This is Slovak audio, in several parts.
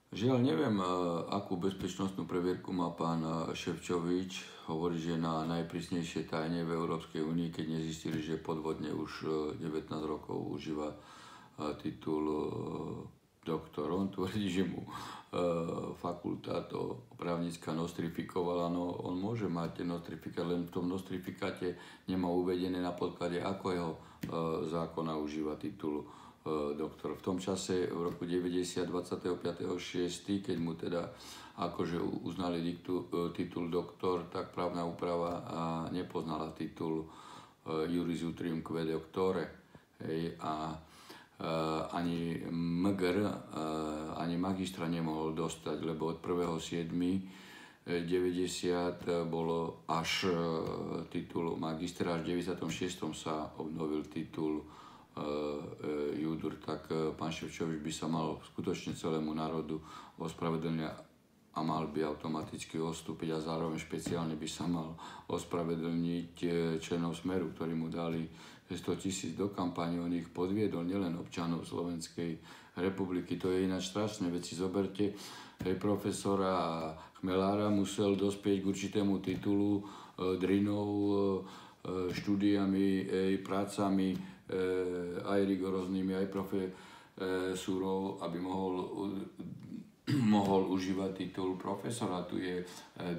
Žiaľ, neviem, akú bezpečnostnú previerku má pán Šefčovič. Hovorí, že na najprísnejšie tajne v Európskej únii, keď nezistili, že podvodne už 19 rokov užíva titul doktor. On tvrdí, že mu fakulta to právnická nostrifikovala. No, on môže mať ten nostrifikát, len v tom nostrifikáte nemá uvedené na podklade, ako zákona užíva titul doktor. V tom čase, v roku 90, 25.6., keď mu teda akože uznali titul doktor, tak právna úprava nepoznala titul Juris Utrium Quae Doctore. Ani MGR, ani magistra nemohol dostať, lebo od 1.7.90 bolo až titul magistra, až v 96. sa obnovil titul Júdur. Tak pán Šefčovič by sa mal skutočne celému národu ospravedlniť a mal by automaticky odstúpiť a zároveň špeciálne by sa mal ospravedlniť členom Smeru, ktorí mu dali 100 000 do kampane. On ich podviedol, nielen občanov Slovenskej republiky. To je ináč strašné. Veď si zoberte, profesora Chmelára musel dospieť k určitému titulu drinou, štúdiami, prácami, aj rigoróznymi, aj profesúrou, aby mohol užívať titul profesora. Tu je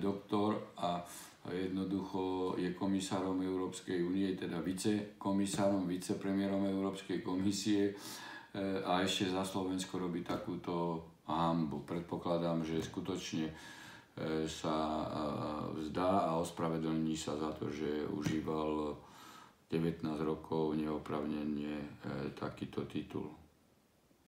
doktor a jednoducho je komisárom Európskej únie, teda vicekomisárom, vicepremiérom Európskej komisie a ešte za Slovensko robí takúto hanbu. Predpokladám, že skutočne sa vzdá a ospravedlní sa za to, že užíval 19 rokov neoprávnene takýto titul.